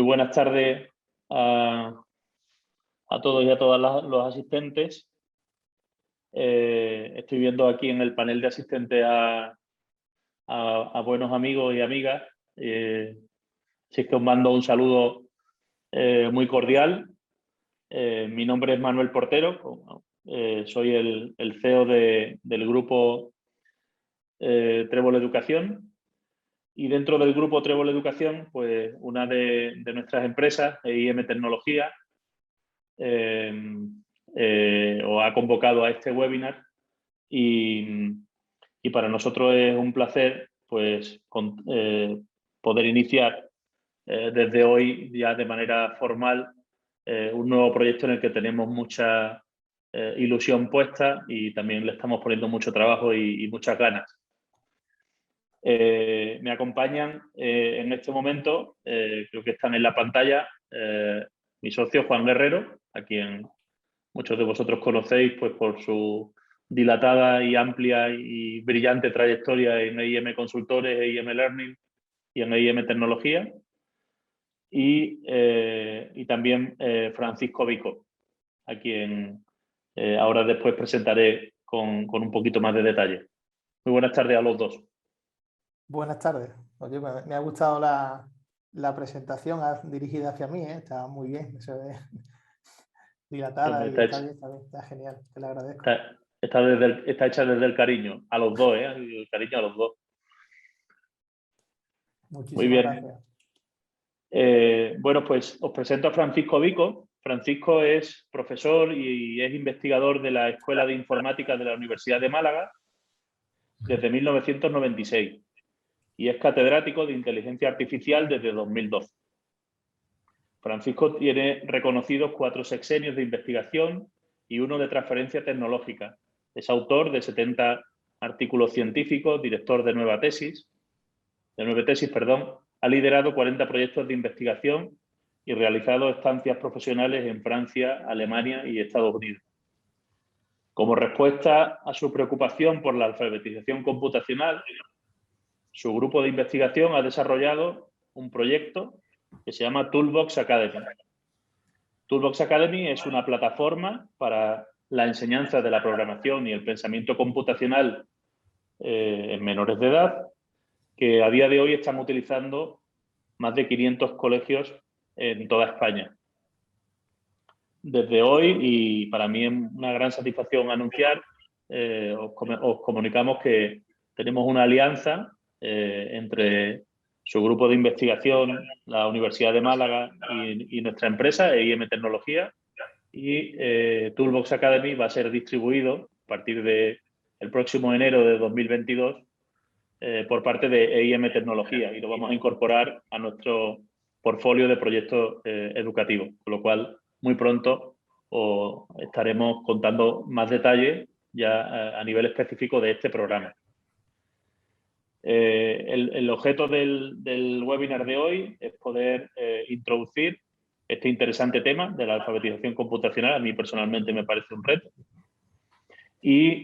buenas tardes a todos y a todas los asistentes. Estoy viendo aquí en el panel de asistentes a buenos amigos y amigas. Así que os mando un saludo muy cordial. Mi nombre es Manuel Portero. Soy el CEO del grupo Trébol Educación. Y dentro del grupo Trébol Educación, pues una de nuestras empresas, EIM Tecnología, os ha convocado a este webinar y para nosotros es un placer pues, poder iniciar desde hoy ya de manera formal un nuevo proyecto en el que tenemos mucha ilusión puesta y también le estamos poniendo mucho trabajo y muchas ganas. Me acompañan en este momento, creo que están en la pantalla, mi socio Juan Guerrero, a quien muchos de vosotros conocéis pues, por su dilatada y amplia y brillante trayectoria en EIM Consultores, EIM Learning y en EIM Tecnología. Y también Francisco Vico, a quien ahora después presentaré con un poquito más de detalle. Muy buenas tardes a los dos. Buenas tardes. Oye, me ha gustado la presentación dirigida hacia mí, ¿eh? Está muy bien, se ve dilatada y está genial, te lo agradezco. Está hecha desde el cariño, a los dos, el cariño a los dos. Muchísimas gracias. Bueno, pues os presento a Francisco Vico. Francisco es profesor y es investigador de la Escuela de Informática de la Universidad de Málaga desde 1996 y es catedrático de Inteligencia Artificial desde 2012. Francisco tiene reconocidos 4 sexenios de investigación y 1 de transferencia tecnológica. Es autor de 70 artículos científicos, director de 9 tesis, ha liderado 40 proyectos de investigación y realizado estancias profesionales en Francia, Alemania y Estados Unidos. Como respuesta a su preocupación por la alfabetización computacional, su grupo de investigación ha desarrollado un proyecto que se llama Toolbox Academy. Toolbox Academy es una plataforma para la enseñanza de la programación y el pensamiento computacional en menores de edad, que a día de hoy están utilizando más de 500 colegios en toda España. Desde hoy, y para mí es una gran satisfacción anunciar, os comunicamos que tenemos una alianza entre su grupo de investigación, la Universidad de Málaga y nuestra empresa, EIM Tecnología, y Toolbox Academy va a ser distribuido a partir del próximo enero de 2022 por parte de EIM Tecnología y lo vamos a incorporar a nuestro portfolio de proyectos educativos, con lo cual muy pronto os estaremos contando más detalles ya a nivel específico de este programa. El objeto del webinar de hoy es poder introducir este interesante tema de la alfabetización computacional. A mí personalmente me parece un reto. Y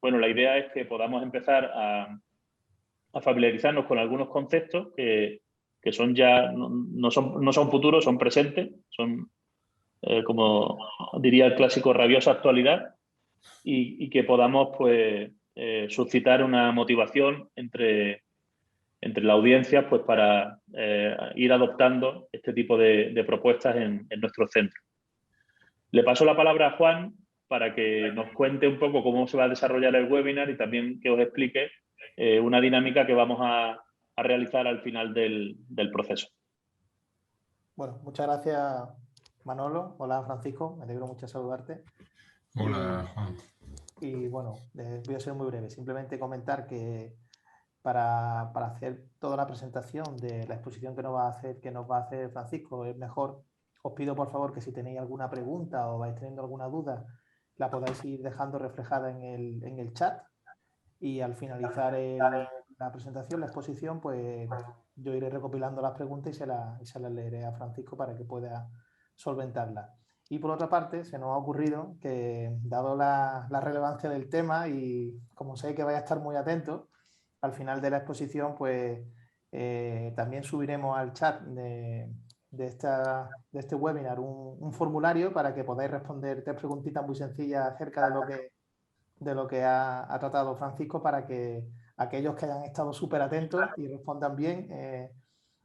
bueno, la idea es que podamos empezar a familiarizarnos con algunos conceptos que son ya, no son futuros, son presentes, son, como diría el clásico, rabiosa actualidad y que podamos pues, suscitar una motivación entre la audiencia pues, para ir adoptando este tipo de propuestas en nuestro centro. Le paso la palabra a Juan para que nos cuente un poco cómo se va a desarrollar el webinar y también que os explique una dinámica que vamos a realizar al final del proceso. Bueno, muchas gracias, Manolo. Hola, Francisco. Me alegro mucho de saludarte. Hola, Juan. Y bueno, voy a ser muy breve. Simplemente comentar que para hacer toda la presentación de la exposición que nos va a hacer Francisco, es mejor, os pido por favor que si tenéis alguna pregunta o vais teniendo alguna duda, la podáis ir dejando reflejada en el chat. Y al finalizar la presentación, la exposición, pues yo iré recopilando las preguntas y se las leeré a Francisco para que pueda solventarlas. Y por otra parte, se nos ha ocurrido que, dado la relevancia del tema y como sé que vais a estar muy atentos, al final de la exposición, pues También subiremos al chat de este webinar un formulario para que podáis responder 3 preguntitas muy sencillas acerca de lo que ha tratado Francisco, para que aquellos que hayan estado súper atentos y respondan bien,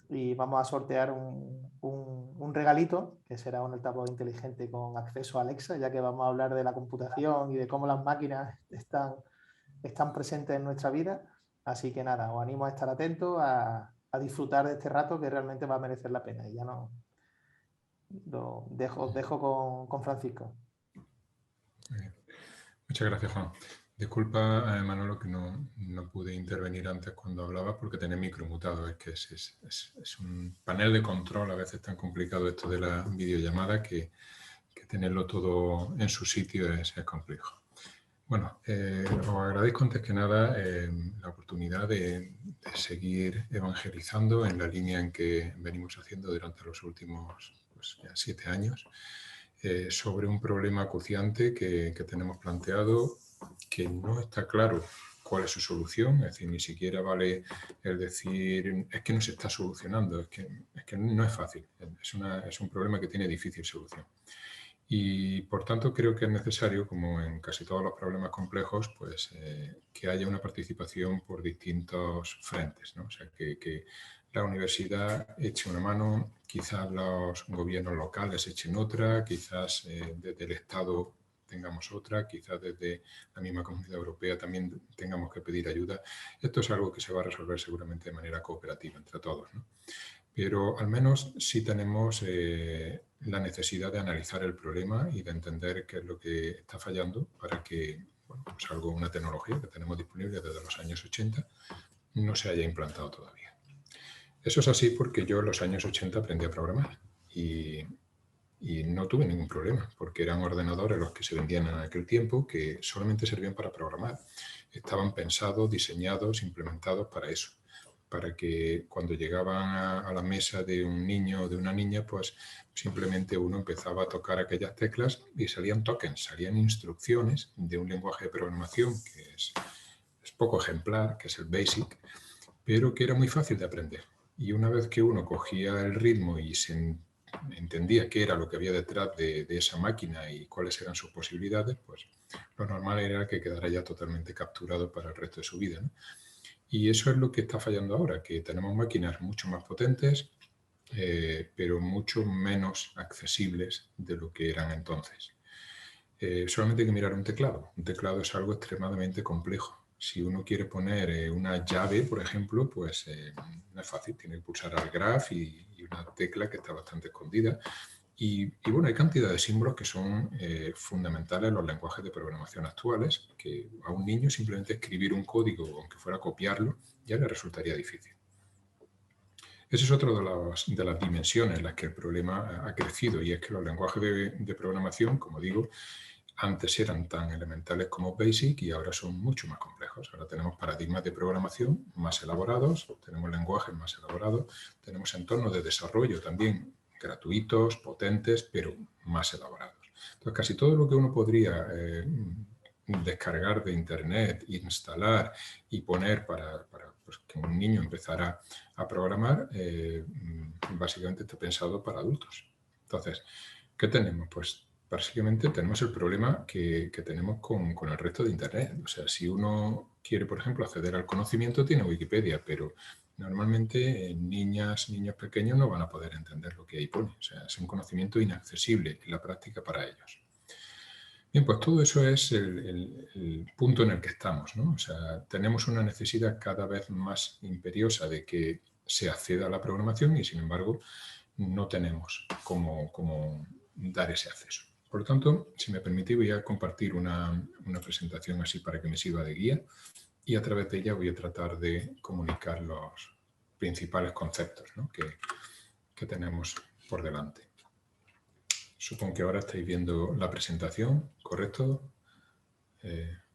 y vamos a sortear un regalito, que será un altavoz inteligente con acceso a Alexa, ya que vamos a hablar de la computación y de cómo las máquinas están presentes en nuestra vida. Así que nada, os animo a estar atentos, a disfrutar de este rato, que realmente va a merecer la pena. Y ya no lo dejo con Francisco. Muchas gracias, Juan. Disculpa, Manolo, que no pude intervenir antes cuando hablaba porque tenía micro mutado. Es que es un panel de control, a veces tan complicado esto de la videollamada que tenerlo todo en su sitio es complejo. Bueno, os agradezco antes que nada la oportunidad de seguir evangelizando en la línea en que venimos haciendo durante los últimos ya 7 años, sobre un problema acuciante que tenemos planteado, que no está claro cuál es su solución. Es decir, ni siquiera vale el decir es que no se está solucionando, es que no es fácil, es un problema que tiene difícil solución. Y por tanto creo que es necesario, como en casi todos los problemas complejos, pues que haya una participación por distintos frentes, ¿no? O sea, que la universidad eche una mano, quizás los gobiernos locales echen otra, quizás desde el Estado tengamos otra, quizás desde la misma Comunidad Europea también tengamos que pedir ayuda. Esto es algo que se va a resolver seguramente de manera cooperativa entre todos, ¿no? Pero al menos sí tenemos la necesidad de analizar el problema y de entender qué es lo que está fallando para que, bueno, pues una tecnología que tenemos disponible desde los años 80 no se haya implantado todavía. Eso es así porque yo en los años 80 aprendí a programar y no tuve ningún problema, porque eran ordenadores los que se vendían en aquel tiempo que solamente servían para programar. Estaban pensados, diseñados, implementados para eso, para que cuando llegaban a la mesa de un niño o de una niña, pues simplemente uno empezaba a tocar aquellas teclas y salían tokens, salían instrucciones de un lenguaje de programación que es poco ejemplar, que es el BASIC, pero que era muy fácil de aprender. Y una vez que uno cogía el ritmo y se entendía qué era lo que había detrás de esa máquina y cuáles eran sus posibilidades, pues lo normal era que quedara ya totalmente capturado para el resto de su vida, ¿no? Y eso es lo que está fallando ahora, que tenemos máquinas mucho más potentes, pero mucho menos accesibles de lo que eran entonces. Solamente hay que mirar un teclado. Un teclado es algo extremadamente complejo. Si uno quiere poner una llave, por ejemplo, pues no es fácil. Tiene que pulsar al graph y una tecla que está bastante escondida. Y bueno, hay cantidad de símbolos que son fundamentales en los lenguajes de programación actuales, que a un niño simplemente escribir un código, aunque fuera copiarlo, ya le resultaría difícil. Esa es otra de las dimensiones en las que el problema ha crecido, y es que los lenguajes de programación, como digo, antes eran tan elementales como BASIC y ahora son mucho más complejos. Ahora tenemos paradigmas de programación más elaborados, tenemos lenguajes más elaborados, tenemos entornos de desarrollo también gratuitos, potentes, pero más elaborados. Entonces, casi todo lo que uno podría descargar de Internet, instalar y poner para pues, que un niño empezara a programar, básicamente está pensado para adultos. Entonces, ¿qué tenemos? Pues básicamente tenemos el problema que tenemos con el resto de Internet. O sea, si uno quiere, por ejemplo, acceder al conocimiento, tiene Wikipedia, pero normalmente niños pequeños no van a poder entender lo que ahí pone. O sea, es un conocimiento inaccesible en la práctica para ellos. Bien, pues todo eso es el punto en el que estamos, ¿no? O sea, tenemos una necesidad cada vez más imperiosa de que se acceda a la programación y, sin embargo, no tenemos cómo dar ese acceso. Por lo tanto, si me permitís, voy a compartir una presentación así para que me sirva de guía y a través de ella voy a tratar de comunicar los principales conceptos, ¿no?, que tenemos por delante. Supongo que ahora estáis viendo la presentación, ¿correcto?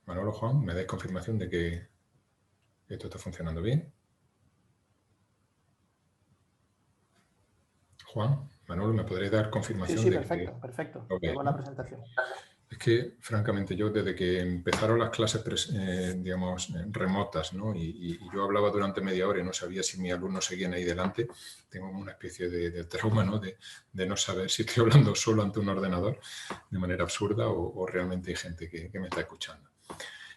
Manolo, Juan, ¿me dais confirmación de que esto está funcionando bien? Juan, Manolo, ¿me podréis dar confirmación Sí, de perfecto, que perfecto. lo veis, Vemos ¿no? la presentación. Es que, francamente, yo desde que empezaron las clases, digamos, remotas, ¿no? y yo hablaba durante media hora y no sabía si mis alumnos seguían ahí delante, tengo una especie de trauma, ¿no? De no saber si estoy hablando solo ante un ordenador de manera absurda o realmente hay gente que me está escuchando.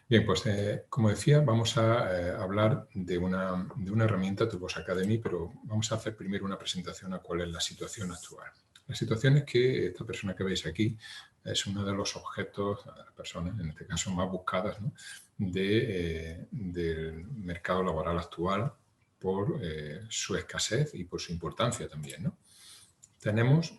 Bien, pues como decía, vamos a hablar de una herramienta, Toolbox Academy, pero vamos a hacer primero una presentación a cuál es la situación actual. La situación es que esta persona que veis aquí es uno de los objetos, de las personas, en este caso, más buscadas, ¿no? del mercado laboral actual por su escasez y por su importancia también, ¿no? Tenemos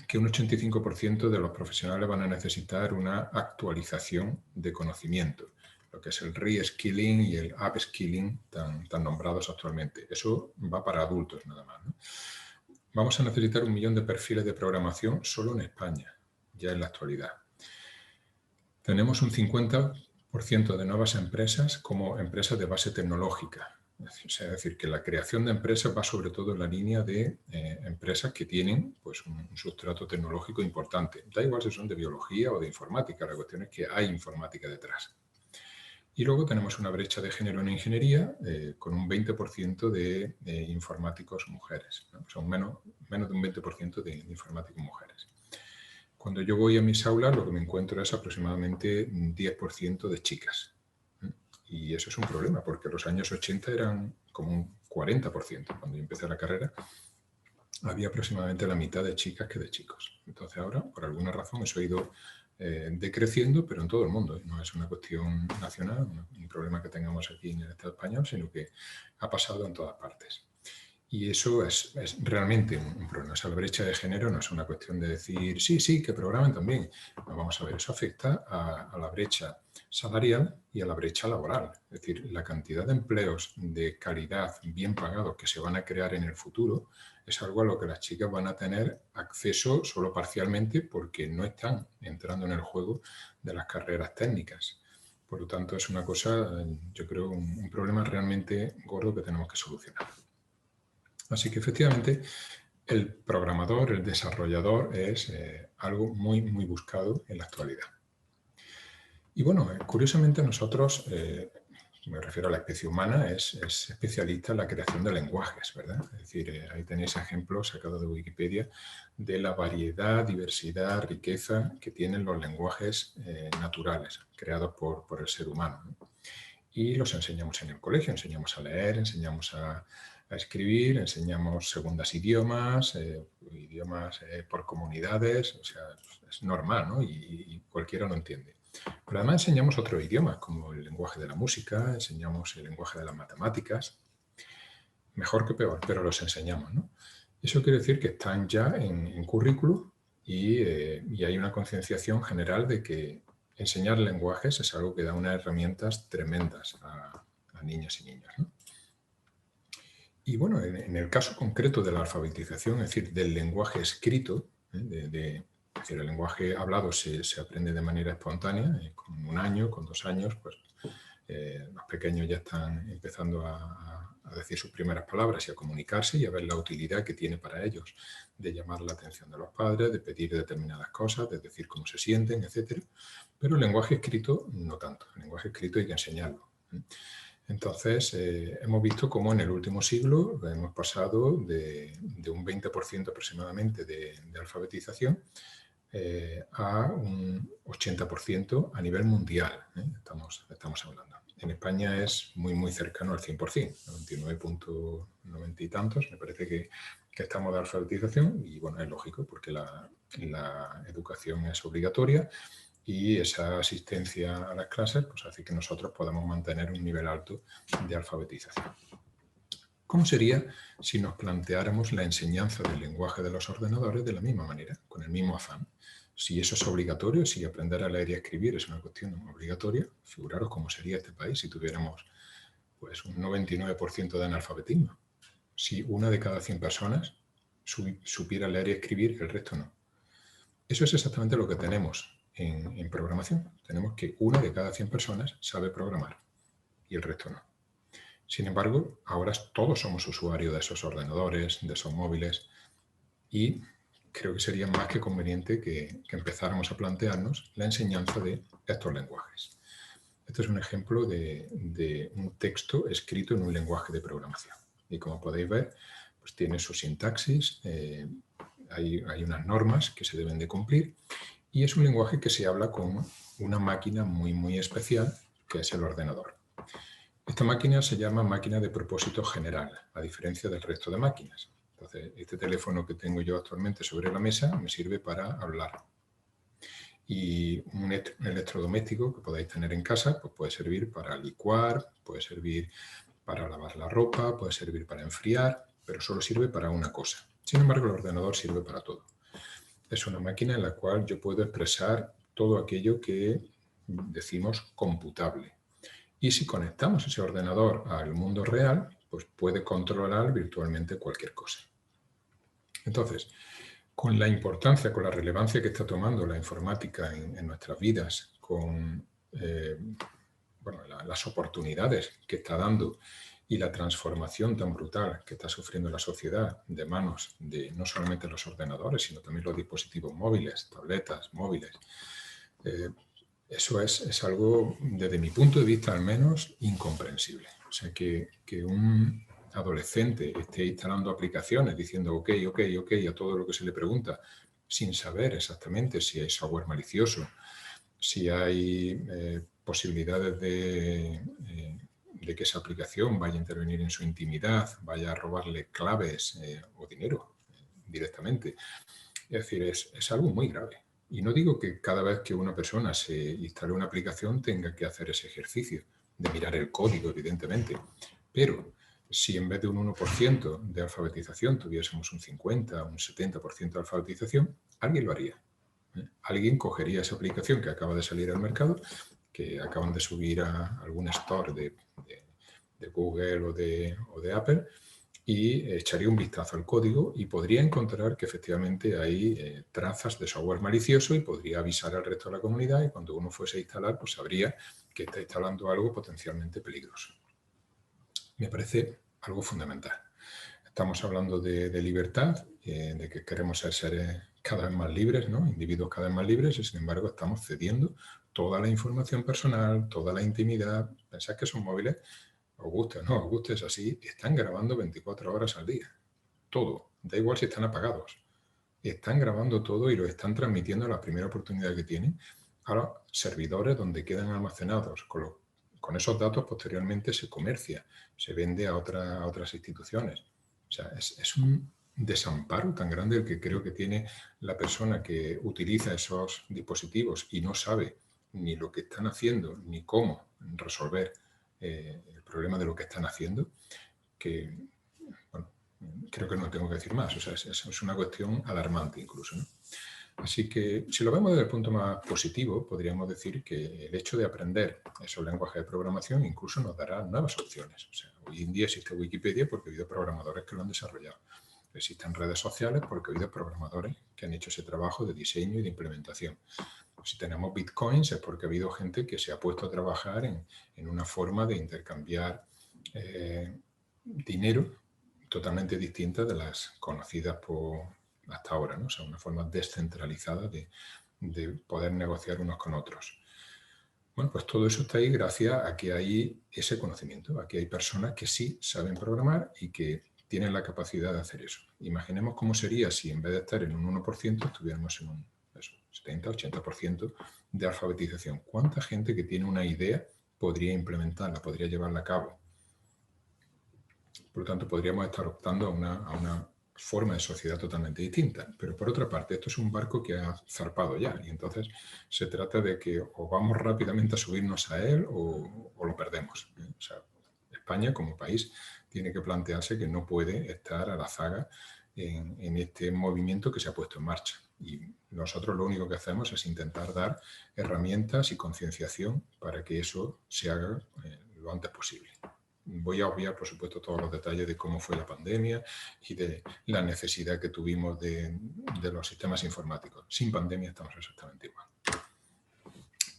que un 85% de los profesionales van a necesitar una actualización de conocimiento, lo que es el reskilling y el upskilling tan nombrados actualmente. Eso va para adultos nada más, ¿no? Vamos a necesitar 1 millón de perfiles de programación solo en España, ya en la actualidad. Tenemos un 50% de nuevas empresas como empresas de base tecnológica. Es decir, que la creación de empresas va sobre todo en la línea de empresas que tienen pues, un sustrato tecnológico importante. Da igual si son de biología o de informática, la cuestión es que hay informática detrás. Y luego tenemos una brecha de género en ingeniería con un 20% de informáticos mujeres, ¿no? Son menos de un 20% de informáticos mujeres. Cuando yo voy a mis aulas, lo que me encuentro es aproximadamente un 10% de chicas. Y eso es un problema, porque en los años 80 eran como un 40%. Cuando yo empecé la carrera, había aproximadamente la mitad de chicas que de chicos. Entonces ahora, por alguna razón, eso ha ido decreciendo, pero en todo el mundo. No es una cuestión nacional, un problema que tengamos aquí en el Estado español, sino que ha pasado en todas partes. Y eso es realmente un problema. Esa brecha de género no es una cuestión de decir, sí, que programen también. No, vamos a ver, eso afecta a la brecha salarial y a la brecha laboral. Es decir, la cantidad de empleos de calidad bien pagados que se van a crear en el futuro es algo a lo que las chicas van a tener acceso solo parcialmente porque no están entrando en el juego de las carreras técnicas. Por lo tanto, es una cosa, yo creo, un problema realmente gordo que tenemos que solucionar. Así que efectivamente el programador, el desarrollador es algo muy, muy buscado en la actualidad. Y bueno, curiosamente nosotros, me refiero a la especie humana, es especialista en la creación de lenguajes, ¿verdad? Es decir, ahí tenéis ejemplos sacados de Wikipedia de la variedad, diversidad, riqueza que tienen los lenguajes naturales creados por el ser humano, ¿no? Y los enseñamos en el colegio, enseñamos a leer, enseñamos a escribir, enseñamos segundas idiomas, idiomas por comunidades, o sea, es normal, ¿no? Y cualquiera lo entiende. Pero además enseñamos otros idiomas, como el lenguaje de la música, enseñamos el lenguaje de las matemáticas, mejor que peor, pero los enseñamos, ¿no? Eso quiere decir que están ya en currículum y hay una concienciación general de que enseñar lenguajes es algo que da unas herramientas tremendas a niñas y niños, ¿no? Y bueno, en el caso concreto de la alfabetización, es decir, del lenguaje escrito, es decir, el lenguaje hablado se aprende de manera espontánea, con 1 año, con 2 años, pues los pequeños ya están empezando a decir sus primeras palabras y a comunicarse y a ver la utilidad que tiene para ellos de llamar la atención de los padres, de pedir determinadas cosas, de decir cómo se sienten, etc. Pero el lenguaje escrito no tanto. El lenguaje escrito hay que enseñarlo. Entonces, hemos visto cómo en el último siglo hemos pasado de un 20% aproximadamente de alfabetización a un 80% a nivel mundial, estamos hablando. En España es muy, muy cercano al 100%, 99.90 y tantos, me parece que estamos de alfabetización y bueno, es lógico porque la educación es obligatoria y esa asistencia a las clases pues hace que nosotros podamos mantener un nivel alto de alfabetización. ¿Cómo sería si nos planteáramos la enseñanza del lenguaje de los ordenadores de la misma manera, con el mismo afán? Si eso es obligatorio, si aprender a leer y a escribir es una cuestión obligatoria, figuraros cómo sería este país si tuviéramos pues, un 99% de analfabetismo. Si 1 de cada 100 personas supiera leer y escribir, el resto no. Eso es exactamente lo que tenemos en programación. Tenemos que 1 de cada 100 personas sabe programar y el resto no. Sin embargo, ahora todos somos usuarios de esos ordenadores, de esos móviles y creo que sería más que conveniente que empezáramos a plantearnos la enseñanza de estos lenguajes. Este es un ejemplo de un texto escrito en un lenguaje de programación. Y como podéis ver, pues tiene su sintaxis, hay unas normas que se deben de cumplir y es un lenguaje que se habla con una máquina muy especial, que es el ordenador. Esta máquina se llama máquina de propósito general, a diferencia del resto de máquinas. Entonces, este teléfono que tengo yo actualmente sobre la mesa me sirve para hablar. Y un electrodoméstico que podáis tener en casa pues puede servir para licuar, puede servir para lavar la ropa, puede servir para enfriar, pero solo sirve para una cosa. Sin embargo, el ordenador sirve para todo. Es una máquina en la cual yo puedo expresar todo aquello que decimos computable. Y si conectamos ese ordenador al mundo real, pues puede controlar virtualmente cualquier cosa. Entonces, con la importancia, con la relevancia que está tomando la informática en nuestras vidas, con las oportunidades que está dando y la transformación tan brutal que está sufriendo la sociedad de manos de no solamente los ordenadores, sino también los dispositivos móviles, tabletas, móviles, eso es algo, desde mi punto de vista al menos, incomprensible. O sea, que un adolescente esté instalando aplicaciones diciendo ok a todo lo que se le pregunta, sin saber exactamente si hay software malicioso, si hay posibilidades de que esa aplicación vaya a intervenir en su intimidad, vaya a robarle claves o dinero directamente. Es decir, es algo muy grave. Y no digo que cada vez que una persona se instale una aplicación tenga que hacer ese ejercicio de mirar el código, evidentemente, pero si en vez de un 1% de alfabetización tuviésemos un 50, un 70% de alfabetización, alguien lo haría. Alguien cogería esa aplicación que acaba de salir al mercado, que acaban de subir a algún store de Google o de Apple, y echaría un vistazo al código y podría encontrar que efectivamente hay trazas de software malicioso y podría avisar al resto de la comunidad y cuando uno fuese a instalar, pues sabría que está instalando algo potencialmente peligroso. Me parece algo fundamental. Estamos hablando de libertad, de que queremos ser seres cada vez más libres, ¿no? Individuos cada vez más libres y sin embargo estamos cediendo toda la información personal, toda la intimidad. Pensad que esos móviles, os guste o no os guste, es así, están grabando 24 horas al día. Todo. Da igual si están apagados. Están grabando todo y lo están transmitiendo a la primera oportunidad que tienen a los servidores donde quedan almacenados. Con esos datos posteriormente se comercia, se vende a otras instituciones. O sea, es un desamparo tan grande el que creo que tiene la persona que utiliza esos dispositivos y no sabe ni lo que están haciendo ni cómo resolver el problema de lo que están haciendo, que, bueno, creo que no tengo que decir más. O sea, es una cuestión alarmante incluso, ¿no? Así que, si lo vemos desde el punto más positivo, podríamos decir que el hecho de aprender esos lenguajes de programación incluso nos dará nuevas opciones. O sea, hoy en día existe Wikipedia porque ha habido programadores que lo han desarrollado. Existen redes sociales porque ha habido programadores que han hecho ese trabajo de diseño y de implementación. Si tenemos bitcoins es porque ha habido gente que se ha puesto a trabajar en una forma de intercambiar dinero totalmente distinta de las conocidas hasta ahora, ¿no? O sea, una forma descentralizada de poder negociar unos con otros. Bueno, pues todo eso está ahí gracias a que hay ese conocimiento, a que hay personas que sí saben programar y que tienen la capacidad de hacer eso. Imaginemos cómo sería si en vez de estar en un 1% estuviéramos en un 70-80% de alfabetización. ¿Cuánta gente que tiene una idea podría implementarla, podría llevarla a cabo? Por lo tanto, podríamos estar optando a una forma de sociedad totalmente distinta. Pero por otra parte, esto es un barco que ha zarpado ya y entonces se trata de que o vamos rápidamente a subirnos a él o lo perdemos. O sea, España como país tiene que plantearse que no puede estar a la zaga en este movimiento que se ha puesto en marcha. Y nosotros lo único que hacemos es intentar dar herramientas y concienciación para que eso se haga lo antes posible. Voy a obviar, por supuesto, todos los detalles de cómo fue la pandemia y de la necesidad que tuvimos de los sistemas informáticos. Sin pandemia estamos exactamente igual.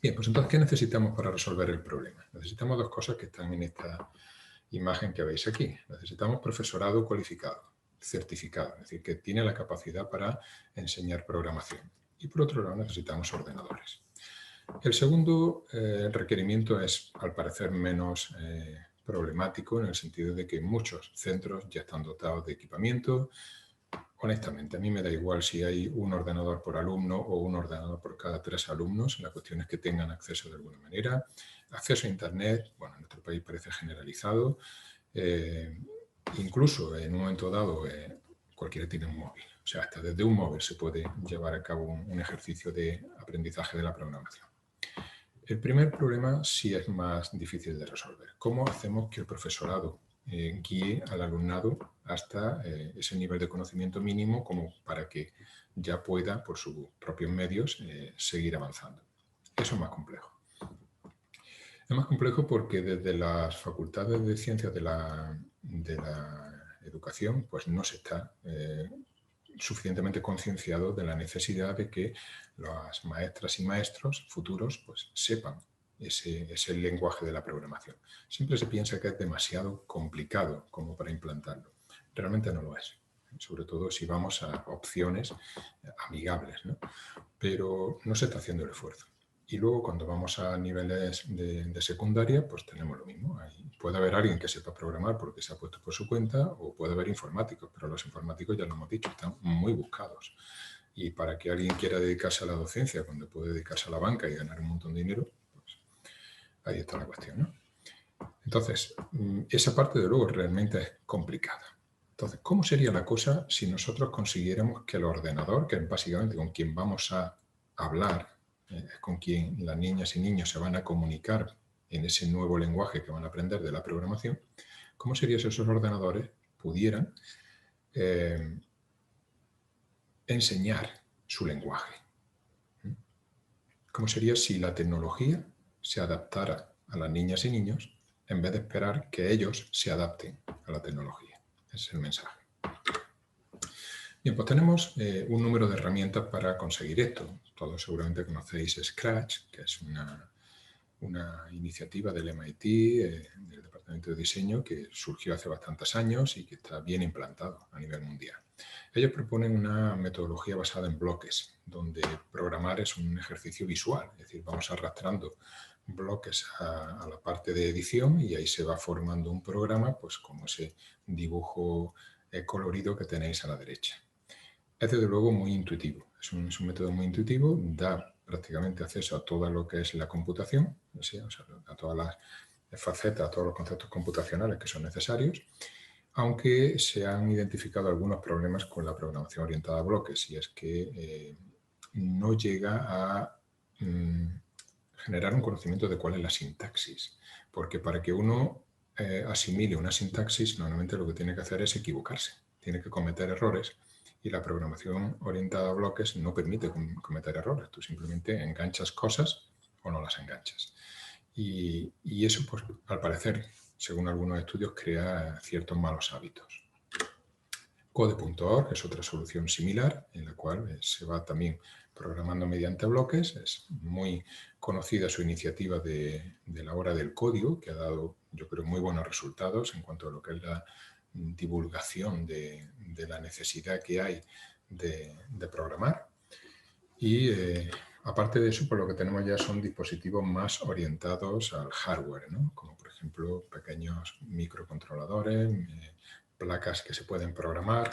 Bien, pues entonces, ¿qué necesitamos para resolver el problema? Necesitamos dos cosas que están en esta imagen que veis aquí. Necesitamos profesorado cualificado. certificado, es decir, que tiene la capacidad para enseñar programación. Y por otro lado necesitamos ordenadores. El segundo requerimiento es, al parecer, menos problemático, en el sentido de que muchos centros ya están dotados de equipamiento. Honestamente, a mí me da igual si hay un ordenador por alumno o un ordenador por cada 3 alumnos. La cuestión es que tengan acceso de alguna manera. Acceso a Internet, bueno, en nuestro país parece generalizado. Incluso en un momento dado, cualquiera tiene un móvil. O sea, hasta desde un móvil se puede llevar a cabo un ejercicio de aprendizaje de la programación. El primer problema sí es más difícil de resolver. ¿Cómo hacemos que el profesorado guíe al alumnado hasta ese nivel de conocimiento mínimo como para que ya pueda, por sus propios medios, seguir avanzando? Eso es más complejo. Es más complejo porque desde las facultades de ciencias de la educación pues no se está suficientemente concienciado de la necesidad de que las maestras y maestros futuros pues sepan ese lenguaje de la programación. Siempre se piensa que es demasiado complicado como para implantarlo. Realmente no lo es, sobre todo si vamos a opciones amigables, ¿no? Pero no se está haciendo el esfuerzo. Y luego cuando vamos a niveles de secundaria, pues tenemos lo mismo. Ahí puede haber alguien que sepa programar porque se ha puesto por su cuenta, o puede haber informáticos, pero los informáticos, ya lo hemos dicho, están muy buscados. Y para que alguien quiera dedicarse a la docencia cuando puede dedicarse a la banca y ganar un montón de dinero, pues ahí está la cuestión, ¿no? Entonces, esa parte de luego realmente es complicada. Entonces, ¿cómo sería la cosa si nosotros consiguiéramos que el ordenador, que es básicamente con quien vamos a hablar, con quien las niñas y niños se van a comunicar en ese nuevo lenguaje que van a aprender de la programación, ¿cómo sería si esos ordenadores pudieran enseñar su lenguaje? ¿Cómo sería si la tecnología se adaptara a las niñas y niños en vez de esperar que ellos se adapten a la tecnología? Ese es el mensaje. Bien, pues tenemos un número de herramientas para conseguir esto. Todos seguramente conocéis Scratch, que es una iniciativa del MIT, del Departamento de Diseño, que surgió hace bastantes años y que está bien implantado a nivel mundial. Ellos proponen una metodología basada en bloques, donde programar es un ejercicio visual, es decir, vamos arrastrando bloques a la parte de edición y ahí se va formando un programa, pues como ese dibujo colorido que tenéis a la derecha. Es desde luego muy intuitivo, es un método muy intuitivo, da prácticamente acceso a todo lo que es la computación, ¿sí? O sea, a todas las facetas, a todos los conceptos computacionales que son necesarios, aunque se han identificado algunos problemas con la programación orientada a bloques, y es que no llega a generar un conocimiento de cuál es la sintaxis, porque para que uno asimile una sintaxis, normalmente lo que tiene que hacer es equivocarse, tiene que cometer errores. Y la programación orientada a bloques no permite cometer errores. Tú simplemente enganchas cosas o no las enganchas. Y eso, pues, al parecer, según algunos estudios, crea ciertos malos hábitos. Code.org es otra solución similar, en la cual se va también programando mediante bloques. Es muy conocida su iniciativa de la hora del código, que ha dado, yo creo, muy buenos resultados en cuanto a lo que es la divulgación de la necesidad que hay de programar. Y aparte de eso, pues lo que tenemos ya son dispositivos más orientados al hardware, ¿no? Como por ejemplo pequeños microcontroladores, placas que se pueden programar,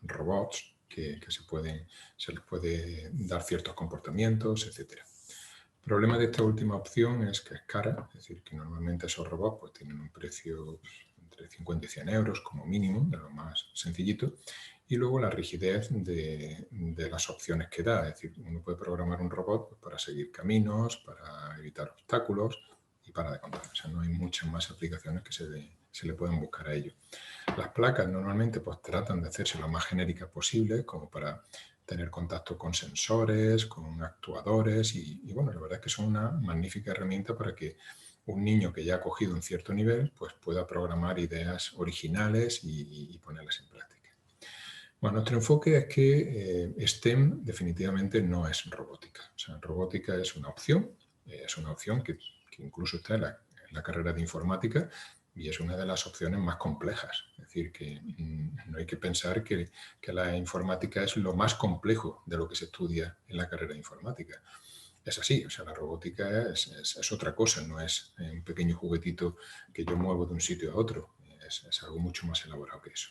robots que se les puede dar ciertos comportamientos, etc. El problema de esta última opción es que es cara, es decir, que normalmente esos robots pues, tienen un precio entre 50 y 100 euros como mínimo, de lo más sencillito, y luego la rigidez de las opciones que da, es decir, uno puede programar un robot pues, para seguir caminos, para evitar obstáculos y para de contar. O sea, no hay muchas más aplicaciones que se le pueden buscar a ello. Las placas normalmente pues, tratan de hacerse lo más genéricas posible, como para tener contacto con sensores, con actuadores y bueno, la verdad es que son una magnífica herramienta para que un niño que ya ha cogido un cierto nivel pues pueda programar ideas originales y ponerlas en práctica. Bueno, nuestro enfoque es que STEM definitivamente no es robótica. O sea, robótica es una opción que incluso está en la carrera de informática, y es una de las opciones más complejas. Es decir, que no hay que pensar que la informática es lo más complejo de lo que se estudia en la carrera de informática. Es así, o sea, la robótica es otra cosa, no es un pequeño juguetito que yo muevo de un sitio a otro, es algo mucho más elaborado que eso.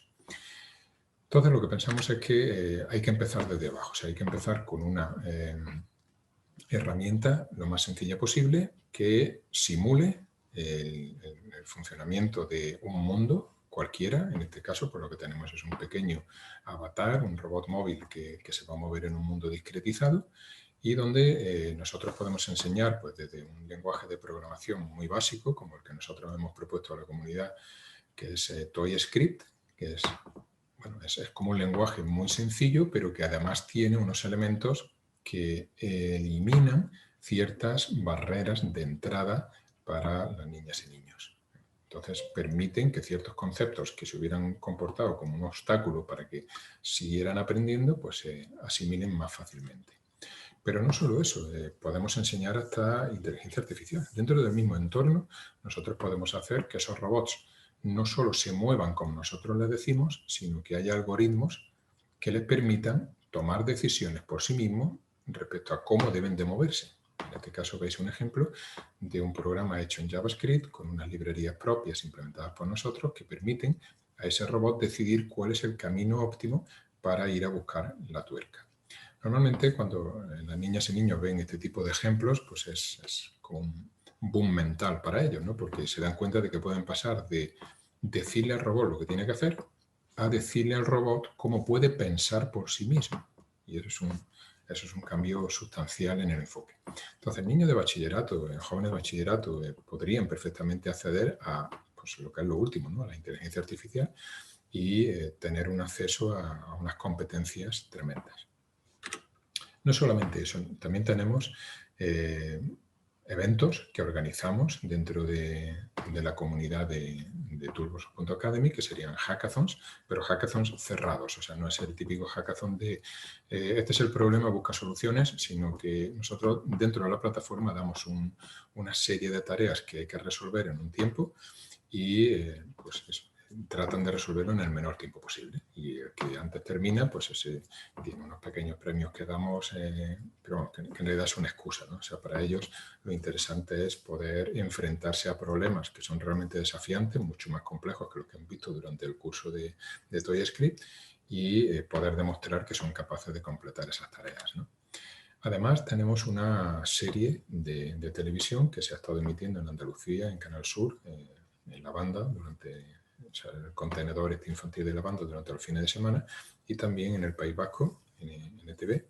Entonces, lo que pensamos es que hay que empezar desde abajo, o sea, hay que empezar con una herramienta lo más sencilla posible que simule el funcionamiento de un mundo cualquiera. En este caso, pues lo que tenemos es un pequeño avatar, un robot móvil que se va a mover en un mundo discretizado y donde nosotros podemos enseñar pues, desde un lenguaje de programación muy básico, como el que nosotros hemos propuesto a la comunidad, que es ToyScript, que es, bueno, es como un lenguaje muy sencillo, pero que además tiene unos elementos que eliminan ciertas barreras de entrada para las niñas y niños. Entonces, permiten que ciertos conceptos que se hubieran comportado como un obstáculo para que siguieran aprendiendo, pues se asimilen más fácilmente. Pero no solo eso, podemos enseñar hasta inteligencia artificial. Dentro del mismo entorno, nosotros podemos hacer que esos robots no solo se muevan como nosotros les decimos, sino que haya algoritmos que les permitan tomar decisiones por sí mismos respecto a cómo deben de moverse. En este caso veis un ejemplo de un programa hecho en JavaScript con unas librerías propias implementadas por nosotros que permiten a ese robot decidir cuál es el camino óptimo para ir a buscar la tuerca. Normalmente cuando las niñas y niños ven este tipo de ejemplos, pues es como un boom mental para ellos, ¿no? Porque se dan cuenta de que pueden pasar de decirle al robot lo que tiene que hacer a decirle al robot cómo puede pensar por sí mismo. Y eso es un cambio sustancial en el enfoque. Entonces, niños de bachillerato, jóvenes de bachillerato, podrían perfectamente acceder a pues, lo que es lo último, ¿no? A la inteligencia artificial y tener un acceso a unas competencias tremendas. No solamente eso, también tenemos eventos que organizamos dentro de la comunidad de Turbos.academy, que serían hackathons, pero hackathons cerrados. O sea, no es el típico hackathon de este es el problema, busca soluciones, sino que nosotros dentro de la plataforma damos una serie de tareas que hay que resolver en un tiempo y pues eso, tratan de resolverlo en el menor tiempo posible. Y el que antes termina, pues ese tiene unos pequeños premios que damos, pero que en realidad es una excusa, ¿no? O sea, para ellos lo interesante es poder enfrentarse a problemas que son realmente desafiantes, mucho más complejos que los que han visto durante el curso de ToyScript y poder demostrar que son capaces de completar esas tareas, ¿no? Además, tenemos una serie de televisión que se ha estado emitiendo en Andalucía, en Canal Sur, en la banda, durante o sea, el contenedor este infantil de la banda durante los fines de semana y también en el País Vasco, en NTV,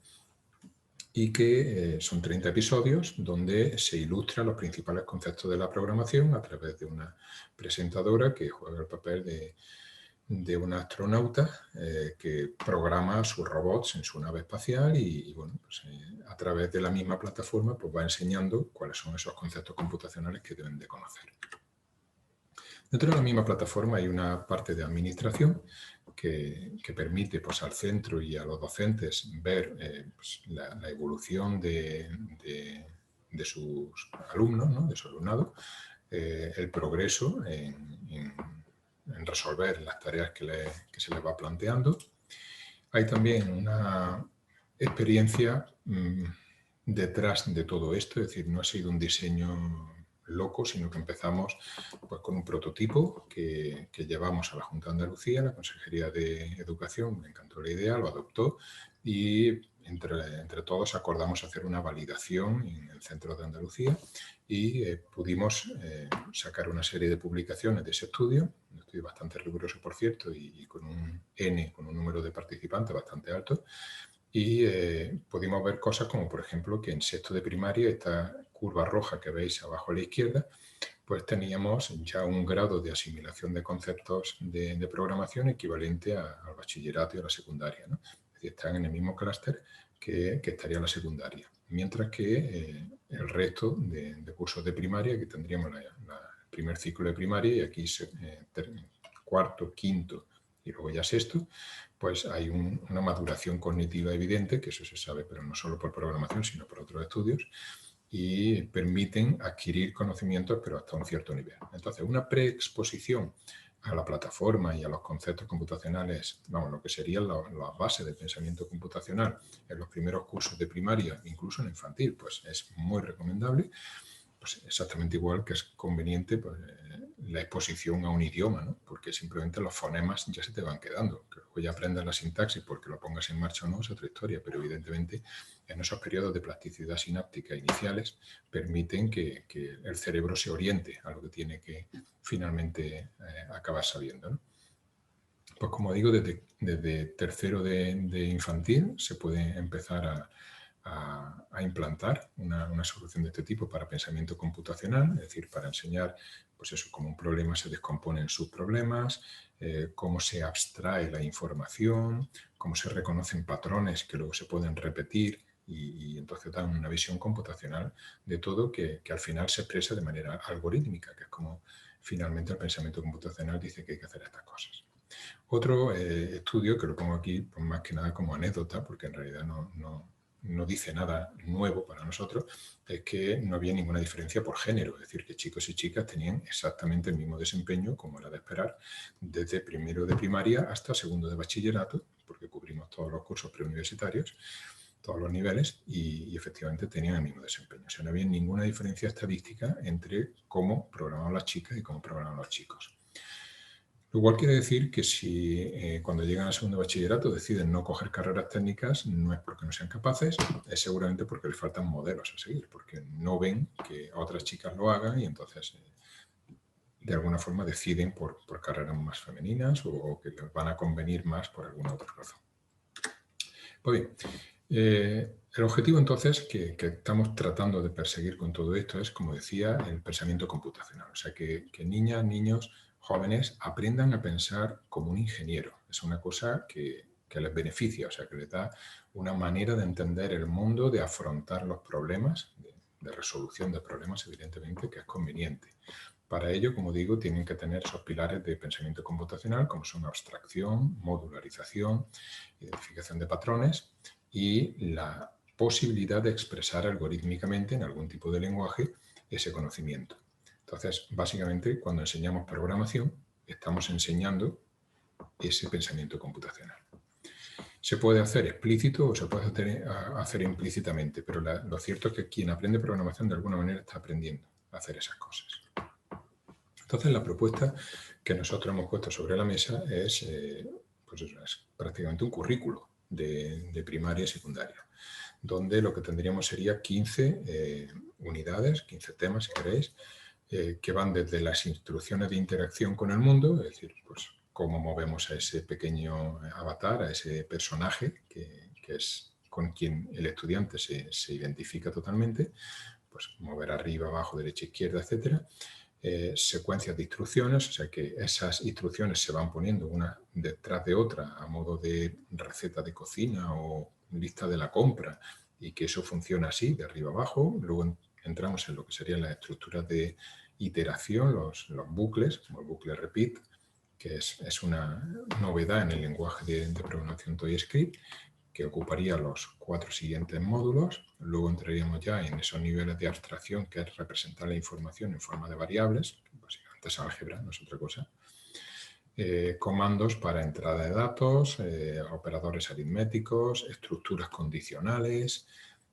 y que son 30 episodios donde se ilustran los principales conceptos de la programación a través de una presentadora que juega el papel de una astronauta que programa sus robots en su nave espacial y bueno, pues, a través de la misma plataforma pues, va enseñando cuáles son esos conceptos computacionales que deben de conocer. Dentro de la misma plataforma hay una parte de administración que permite pues, al centro y a los docentes ver pues, la evolución de sus alumnos, ¿no? De su alumnado, el progreso en resolver las tareas que se les va planteando. Hay también una experiencia detrás de todo esto, es decir, no ha sido un diseño loco, sino que empezamos pues, con un prototipo que llevamos a la Junta de Andalucía, la Consejería de Educación, me encantó la idea, lo adoptó y entre todos acordamos hacer una validación en el centro de Andalucía y pudimos sacar una serie de publicaciones de ese estudio, un estudio bastante riguroso por cierto y con un número de participantes bastante alto, y pudimos ver cosas como por ejemplo que en sexto de primaria esta curva roja que veis abajo a la izquierda, pues teníamos ya un grado de asimilación de conceptos de programación equivalente al bachillerato y a la secundaria, ¿no? Es decir, están en el mismo clúster que estaría la secundaria. Mientras que el resto de cursos de primaria, que tendríamos el primer ciclo de primaria y aquí cuarto, quinto y luego ya sexto, pues hay una maduración cognitiva evidente, que eso se sabe, pero no solo por programación, sino por otros estudios, y permiten adquirir conocimientos, pero hasta un cierto nivel. Entonces, una preexposición a la plataforma y a los conceptos computacionales, vamos, lo que serían las bases del pensamiento computacional en los primeros cursos de primaria, incluso en infantil, pues es muy recomendable. Pues exactamente igual que es conveniente pues, la exposición a un idioma, ¿no? Porque simplemente los fonemas ya se te van quedando. Que luego ya aprendas la sintaxis porque lo pongas en marcha o no es otra historia, pero evidentemente en esos periodos de plasticidad sináptica iniciales permiten que el cerebro se oriente a lo que tiene que finalmente acabar sabiendo, ¿no? Pues como digo, desde tercero de infantil se puede empezar a implantar una solución de este tipo para pensamiento computacional, es decir, para enseñar pues eso, cómo un problema se descompone en subproblemas, cómo se abstrae la información, cómo se reconocen patrones que luego se pueden repetir y entonces dan una visión computacional de todo que al final se expresa de manera algorítmica, que es como finalmente el pensamiento computacional dice que hay que hacer estas cosas. Otro estudio, que lo pongo aquí pues más que nada como anécdota, porque en realidad no dice nada nuevo para nosotros, es que no había ninguna diferencia por género, es decir, que chicos y chicas tenían exactamente el mismo desempeño, como era de esperar, desde primero de primaria hasta segundo de bachillerato, porque cubrimos todos los cursos preuniversitarios, todos los niveles, y efectivamente tenían el mismo desempeño. O sea, no había ninguna diferencia estadística entre cómo programaban las chicas y cómo programaban los chicos. Lo cual quiere decir que si cuando llegan al segundo bachillerato deciden no coger carreras técnicas, no es porque no sean capaces, es seguramente porque les faltan modelos a seguir, porque no ven que otras chicas lo hagan y entonces de alguna forma deciden por carreras más femeninas o que les van a convenir más por alguna otra razón. Pues bien, el objetivo entonces que estamos tratando de perseguir con todo esto es, como decía, el pensamiento computacional. O sea, que niñas, niños, jóvenes aprendan a pensar como un ingeniero. Es una cosa que les beneficia, o sea, que les da una manera de entender el mundo, de afrontar los problemas, de resolución de problemas, evidentemente, que es conveniente. Para ello, como digo, tienen que tener esos pilares de pensamiento computacional, como son abstracción, modularización, identificación de patrones y la posibilidad de expresar algorítmicamente en algún tipo de lenguaje ese conocimiento. Entonces, básicamente, cuando enseñamos programación, estamos enseñando ese pensamiento computacional. Se puede hacer explícito o se puede hacer implícitamente, pero lo cierto es que quien aprende programación de alguna manera está aprendiendo a hacer esas cosas. Entonces, la propuesta que nosotros hemos puesto sobre la mesa es, pues es prácticamente un currículo de primaria y secundaria, donde lo que tendríamos sería 15 unidades, 15 temas, si queréis, que van desde las instrucciones de interacción con el mundo, es decir, pues cómo movemos a ese pequeño avatar, a ese personaje que es con quien el estudiante se identifica totalmente, pues mover arriba, abajo, derecha, izquierda, etcétera. Secuencias de instrucciones, o sea que esas instrucciones se van poniendo una detrás de otra a modo de receta de cocina o lista de la compra y que eso funciona así, de arriba abajo. Luego entramos en lo que serían las estructuras de iteración, los bucles, como el bucle repeat, que es una novedad en el lenguaje de programación ToyScript, que ocuparía los 4 siguientes módulos. Luego entraríamos ya en esos niveles de abstracción, que es representar la información en forma de variables, que básicamente es álgebra, no es otra cosa. Comandos para entrada de datos, operadores aritméticos, estructuras condicionales,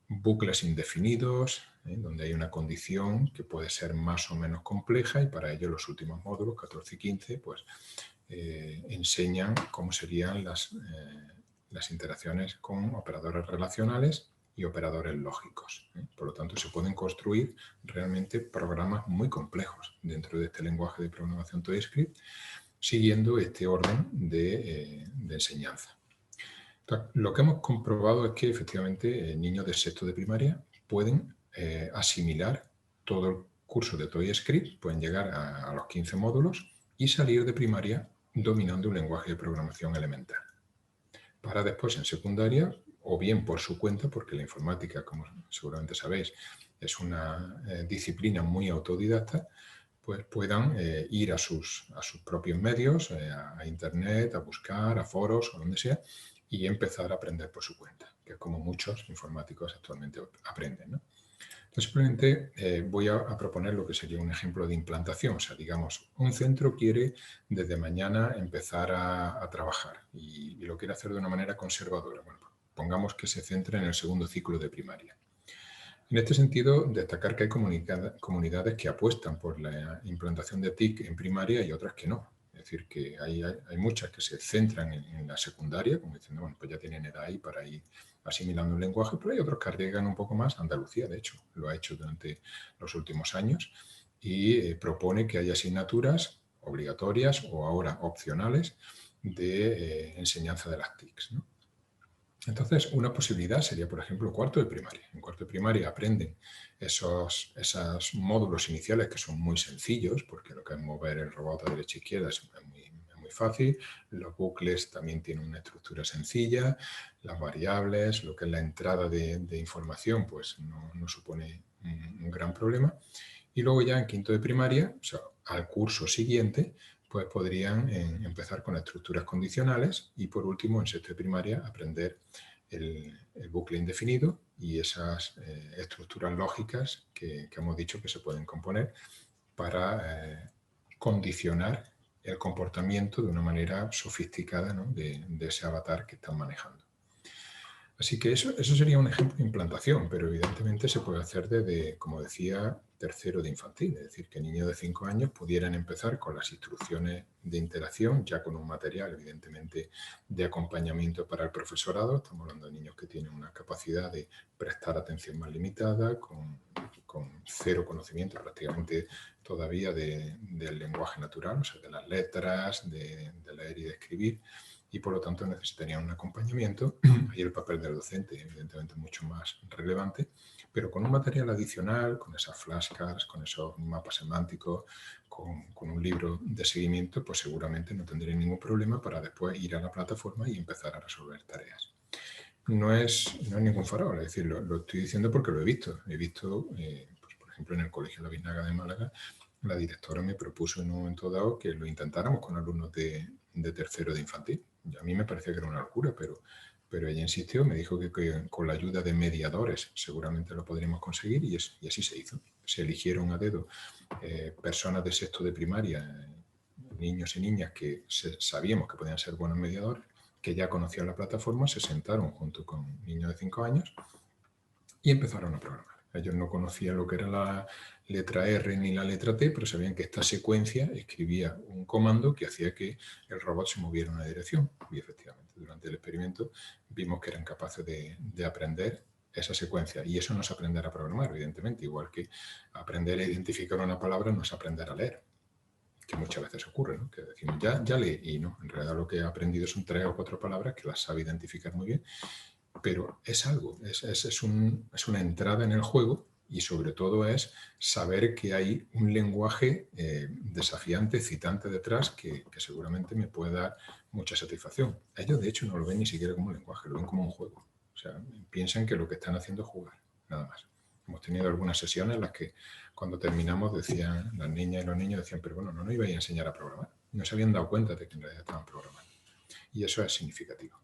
bucles indefinidos, donde hay una condición que puede ser más o menos compleja, y para ello los últimos módulos, 14 y 15, pues enseñan cómo serían las interacciones con operadores relacionales y operadores lógicos. Por lo tanto, se pueden construir realmente programas muy complejos dentro de este lenguaje de programación ToyScript, siguiendo este orden de enseñanza. Entonces, lo que hemos comprobado es que efectivamente niños de sexto de primaria pueden asimilar todo el curso de ToyScript, pueden llegar a los 15 módulos y salir de primaria dominando un lenguaje de programación elemental. Para después en secundaria, o bien por su cuenta, porque la informática, como seguramente sabéis, es una disciplina muy autodidacta, pues puedan ir a sus propios medios, a internet, a buscar, a foros o donde sea, y empezar a aprender por su cuenta, que es como muchos informáticos actualmente aprenden, ¿no? Simplemente voy a proponer lo que sería un ejemplo de implantación. O sea, digamos, un centro quiere desde mañana empezar a trabajar y lo quiere hacer de una manera conservadora. Bueno, pongamos que se centre en el segundo ciclo de primaria. En este sentido, destacar que hay comunidades que apuestan por la implantación de TIC en primaria y otras que no. Es decir, que hay muchas que se centran en la secundaria, como diciendo, bueno, pues ya tienen edad ahí para ir asimilando un lenguaje, pero hay otros que arriesgan un poco más. Andalucía, de hecho, lo ha hecho durante los últimos años y propone que haya asignaturas obligatorias o ahora opcionales de enseñanza de las TICs, ¿no? Entonces, una posibilidad sería, por ejemplo, cuarto de primaria. En cuarto de primaria aprenden esos módulos iniciales que son muy sencillos, porque lo que es mover el robot a derecha e izquierda es muy fácil. Los bucles también tienen una estructura sencilla. Las variables, lo que es la entrada de información, pues no supone un gran problema. Y luego ya en quinto de primaria, o sea, al curso siguiente, pues podrían empezar con estructuras condicionales y por último en sexto de primaria aprender el bucle indefinido y esas estructuras lógicas que hemos dicho que se pueden componer para condicionar el comportamiento de una manera sofisticada, ¿no? de ese avatar que están manejando. Así que eso sería un ejemplo de implantación, pero evidentemente se puede hacer desde, como decía, tercero de infantil, es decir, que niños de 5 años pudieran empezar con las instrucciones de interacción, ya con un material, evidentemente, de acompañamiento para el profesorado. Estamos hablando de niños que tienen una capacidad de prestar atención más limitada, con cero conocimiento prácticamente todavía del lenguaje natural, o sea, de las letras, de leer y de escribir, y por lo tanto necesitarían un acompañamiento y el papel del docente evidentemente mucho más relevante, pero con un material adicional, con esas flashcards, con esos mapas semánticos, con un libro de seguimiento, pues seguramente no tendría ningún problema para después ir a la plataforma y empezar a resolver tareas. No es ningún farol, es decir, lo estoy diciendo porque lo he visto. He visto, pues, por ejemplo, en el Colegio La Biznaga de Málaga, la directora me propuso en un momento dado que lo intentáramos con alumnos de tercero de infantil. A mí me parecía que era una locura, pero ella insistió, me dijo que con la ayuda de mediadores seguramente lo podríamos conseguir y así se hizo. Se eligieron a dedo personas de sexto de primaria, niños y niñas que sabíamos que podían ser buenos mediadores, que ya conocían la plataforma, se sentaron junto con niños de 5 años y empezaron a programar. Ellos no conocían lo que era la letra R ni la letra T, pero sabían que esta secuencia escribía un comando que hacía que el robot se moviera en una dirección. Y efectivamente, durante el experimento vimos que eran capaces de aprender esa secuencia. Y eso no es aprender a programar, evidentemente. Igual que aprender a identificar una palabra no es aprender a leer, que muchas veces ocurre, ¿no? Que decimos, ya leí, y no. En realidad lo que he aprendido son 3 o 4 palabras que las sabe identificar muy bien. Pero es algo, es una entrada en el juego y sobre todo es saber que hay un lenguaje desafiante, excitante detrás que seguramente me puede dar mucha satisfacción. Ellos de hecho no lo ven ni siquiera como un lenguaje, lo ven como un juego. O sea, piensan que lo que están haciendo es jugar, nada más. Hemos tenido algunas sesiones en las que cuando terminamos decían, las niñas y los niños decían, pero bueno, no nos ibais a enseñar a programar. No se habían dado cuenta de que en realidad estaban programando. Y eso es significativo.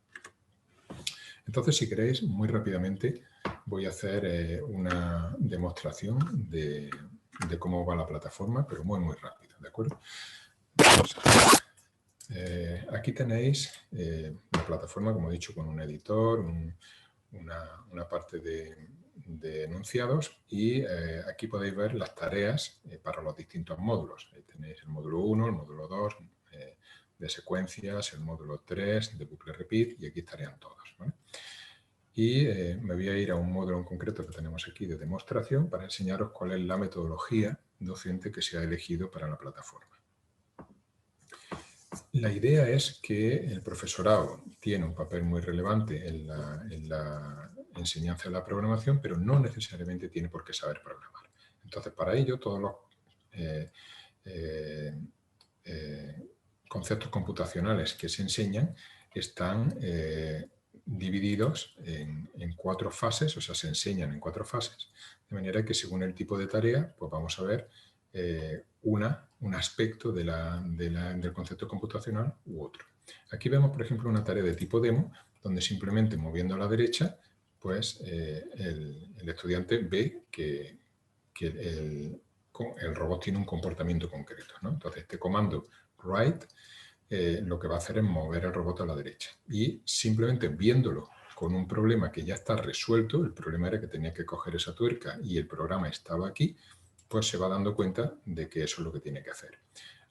Entonces, si queréis, muy rápidamente voy a hacer una demostración de cómo va la plataforma, pero muy rápido, ¿de acuerdo? Aquí tenéis la plataforma, como he dicho, con un editor, una parte de enunciados y aquí podéis ver las tareas para los distintos módulos. Ahí tenéis el módulo 1, el módulo 2, de secuencias, el módulo 3 de bucle repeat y aquí estarían todos, ¿vale? Y me voy a ir a un módulo en concreto que tenemos aquí de demostración para enseñaros cuál es la metodología docente que se ha elegido para la plataforma. La idea es que el profesorado tiene un papel muy relevante en la enseñanza de la programación, pero no necesariamente tiene por qué saber programar. Entonces, para ello, todos los conceptos computacionales que se enseñan están divididos en 4 fases, o sea, se enseñan en 4 fases, de manera que según el tipo de tarea, pues vamos a ver un aspecto del concepto computacional u otro. Aquí vemos, por ejemplo, una tarea de tipo demo, donde simplemente moviendo a la derecha, pues el estudiante ve que que el robot tiene un comportamiento concreto, ¿no? Entonces, este comando write lo que va a hacer es mover el robot a la derecha. Y simplemente viéndolo con un problema que ya está resuelto, el problema era que tenía que coger esa tuerca y el programa estaba aquí, pues se va dando cuenta de que eso es lo que tiene que hacer.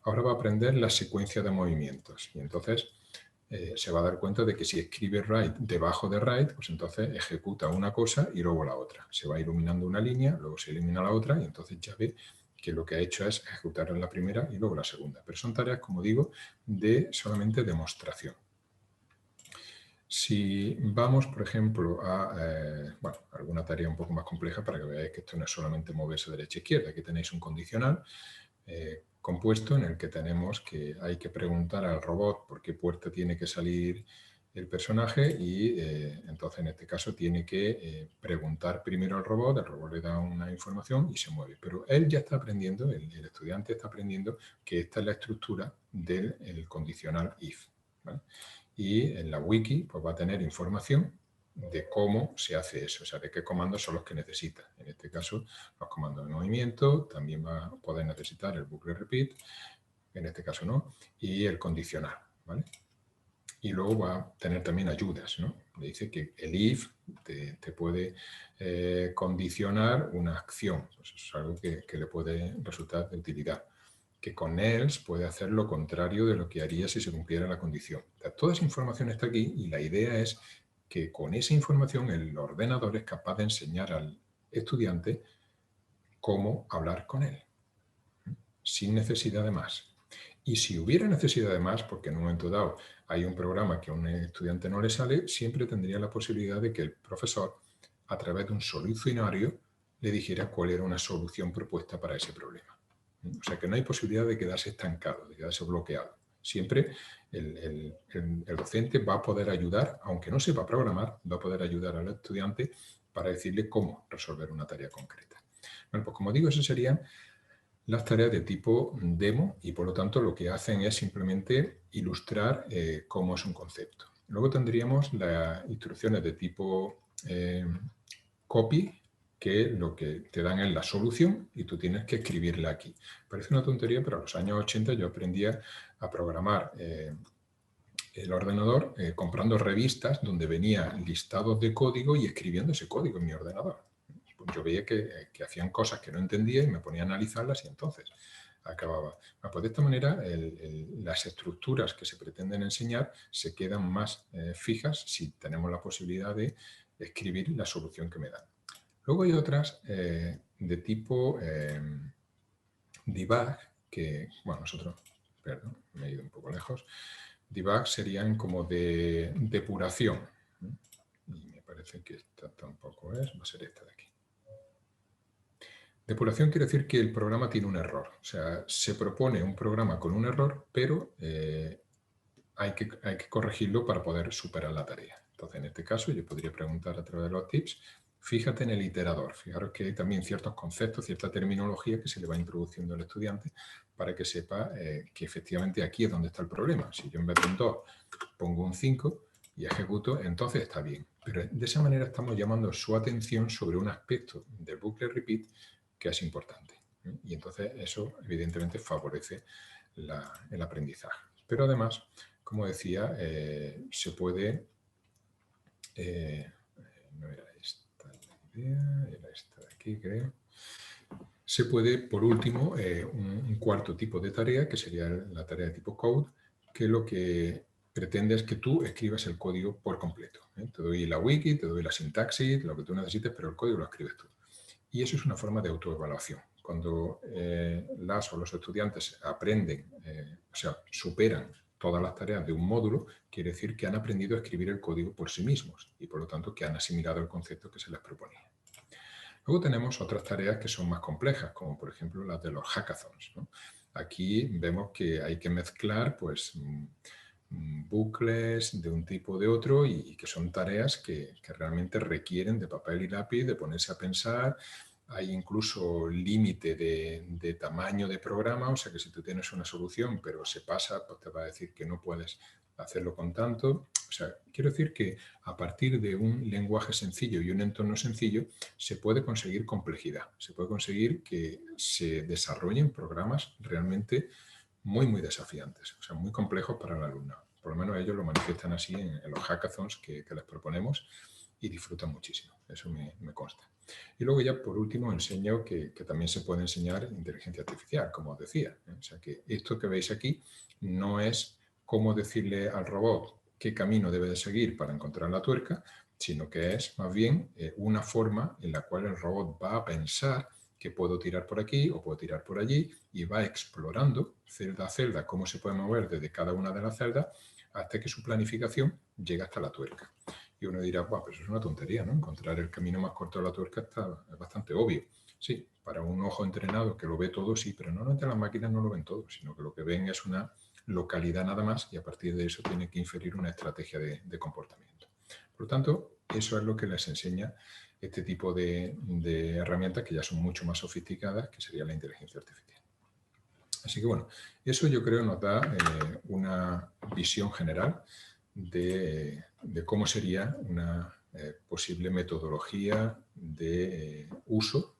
Ahora va a aprender la secuencia de movimientos y entonces se va a dar cuenta de que si escribe write debajo de write, pues entonces ejecuta una cosa y luego la otra. Se va iluminando una línea, luego se elimina la otra y entonces ya ve que lo que ha hecho es ejecutar la primera y luego la segunda. Pero son tareas, como digo, de solamente demostración. Si vamos, por ejemplo, a alguna tarea un poco más compleja para que veáis que esto no es solamente moverse derecha e izquierda. Aquí tenéis un condicional compuesto en el que tenemos que hay que preguntar al robot por qué puerta tiene que salir el personaje y entonces en este caso tiene que preguntar primero al robot, el robot le da una información y se mueve. Pero él ya está aprendiendo, el estudiante está aprendiendo que esta es la estructura del condicional if, ¿vale? Y en la wiki pues va a tener información de cómo se hace eso, o sea, de qué comandos son los que necesita. En este caso, los comandos de movimiento, también va a poder necesitar el bucle repeat, en este caso no, y el condicional, ¿vale? Y luego va a tener también ayudas, ¿no? Le dice que el if te puede condicionar una acción, pues eso es algo que le puede resultar de utilidad. Que con else puede hacer lo contrario de lo que haría si se cumpliera la condición. O sea, toda esa información está aquí y la idea es que con esa información el ordenador es capaz de enseñar al estudiante cómo hablar con él, sin necesidad de más. Y si hubiera necesidad de más, porque en un momento dado hay un programa que a un estudiante no le sale, siempre tendría la posibilidad de que el profesor, a través de un solucionario, le dijera cuál era una solución propuesta para ese problema. O sea que no hay posibilidad de quedarse estancado, de quedarse bloqueado. Siempre el docente va a poder ayudar, aunque no sepa programar, va a poder ayudar al estudiante para decirle cómo resolver una tarea concreta. Bueno, pues como digo, esas serían las tareas de tipo demo y por lo tanto lo que hacen es simplemente ilustrar cómo es un concepto. Luego tendríamos las instrucciones de tipo copy, que lo que te dan es la solución y tú tienes que escribirla aquí. Parece una tontería, pero a los años 80 yo aprendía a programar el ordenador comprando revistas donde venía listados de código y escribiendo ese código en mi ordenador. Yo veía que hacían cosas que no entendía y me ponía a analizarlas y entonces acababa. Pues de esta manera las estructuras que se pretenden enseñar se quedan más fijas si tenemos la posibilidad de escribir la solución que me dan. Luego hay otras de tipo debug, que, bueno, nosotros, perdón, me he ido un poco lejos. Debug serían como de depuración. Y me parece que esta tampoco es, va a ser esta de aquí. Depuración quiere decir que el programa tiene un error. O sea, se propone un programa con un error, pero hay que corregirlo para poder superar la tarea. Entonces, en este caso, yo podría preguntar a través de los tips, fíjate en el iterador. Fijaros que hay también ciertos conceptos, cierta terminología que se le va introduciendo al estudiante para que sepa que efectivamente aquí es donde está el problema. Si yo en vez de un 2 pongo un 5 y ejecuto, entonces está bien. Pero de esa manera estamos llamando su atención sobre un aspecto del bucle repeat que es importante. Y entonces eso evidentemente favorece el aprendizaje. Pero además, como decía, se puede... no era esta la idea, era esta de aquí, creo. Se puede, por último, un cuarto tipo de tarea, que sería la tarea de tipo code, que lo que pretende es que tú escribas el código por completo. Te doy la wiki, te doy la sintaxis, lo que tú necesites, pero el código lo escribes tú. Y eso es una forma de autoevaluación. Cuando las o los estudiantes aprenden, o sea, superan todas las tareas de un módulo, quiere decir que han aprendido a escribir el código por sí mismos y por lo tanto que han asimilado el concepto que se les proponía. Luego tenemos otras tareas que son más complejas, como por ejemplo las de los hackathons, ¿no? Aquí vemos que hay que mezclar pues, bucles de un tipo o de otro y que son tareas que realmente requieren de papel y lápiz, de ponerse a pensar. Hay incluso límite de tamaño de programa, o sea que si tú tienes una solución pero se pasa, pues te va a decir que no puedes hacerlo con tanto. O sea, quiero decir que a partir de un lenguaje sencillo y un entorno sencillo se puede conseguir complejidad, se puede conseguir que se desarrollen programas realmente muy, muy desafiantes, o sea, muy complejos para el alumno. Por lo menos ellos lo manifiestan así en los hackathons que les proponemos y disfrutan muchísimo, eso me consta. Y luego ya por último enseño que también se puede enseñar inteligencia artificial, como os decía. O sea que esto que veis aquí no es cómo decirle al robot qué camino debe de seguir para encontrar la tuerca, sino que es más bien una forma en la cual el robot va a pensar que puedo tirar por aquí o puedo tirar por allí y va explorando celda a celda cómo se puede mover desde cada una de las celdas hasta que su planificación llega hasta la tuerca. Y uno dirá, pues eso es una tontería, ¿no? Encontrar el camino más corto de la tuerca es bastante obvio. Sí, para un ojo entrenado que lo ve todo, sí, pero normalmente las máquinas no lo ven todo, sino que lo que ven es una localidad nada más y a partir de eso tiene que inferir una estrategia de comportamiento. Por lo tanto, eso es lo que les enseña este tipo de herramientas que ya son mucho más sofisticadas, que sería la inteligencia artificial. Así que bueno, eso yo creo nos da una visión general de cómo sería una posible metodología de uso,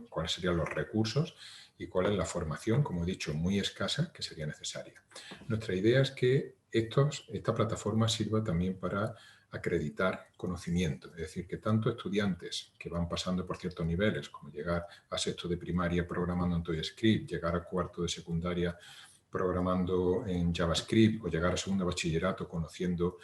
cuáles serían los recursos y cuál es la formación, como he dicho, muy escasa que sería necesaria. Nuestra idea es que esta plataforma sirva también para acreditar conocimiento, es decir, que tanto estudiantes que van pasando por ciertos niveles, como llegar a sexto de primaria programando en ToyScript, llegar a cuarto de secundaria programando en JavaScript o llegar a segundo de bachillerato conociendo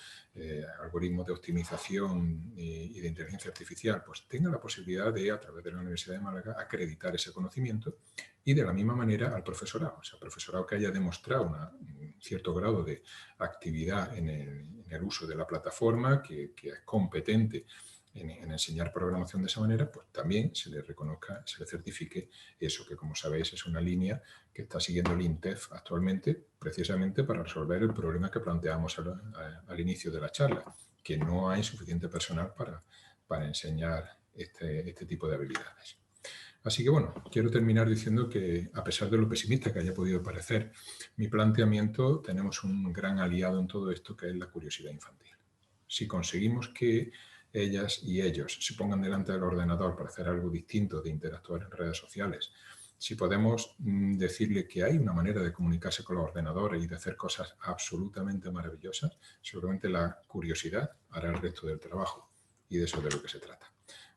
algoritmos de optimización y de inteligencia artificial, pues tenga la posibilidad de, a través de la Universidad de Málaga, acreditar ese conocimiento y de la misma manera al profesorado. O sea, profesorado que haya demostrado un cierto grado de actividad en el uso de la plataforma, que es competente en enseñar programación de esa manera, pues también se le reconozca, se le certifique eso, que como sabéis es una línea que está siguiendo el INTEF actualmente, precisamente para resolver el problema que planteamos al inicio de la charla, que no hay suficiente personal para enseñar este tipo de habilidades. Así que bueno, quiero terminar diciendo que a pesar de lo pesimista que haya podido parecer mi planteamiento, tenemos un gran aliado en todo esto que es la curiosidad infantil. Si conseguimos que ellas y ellos se pongan delante del ordenador para hacer algo distinto de interactuar en redes sociales, si podemos decirle que hay una manera de comunicarse con los ordenadores y de hacer cosas absolutamente maravillosas, seguramente la curiosidad hará el resto del trabajo y de eso es de lo que se trata.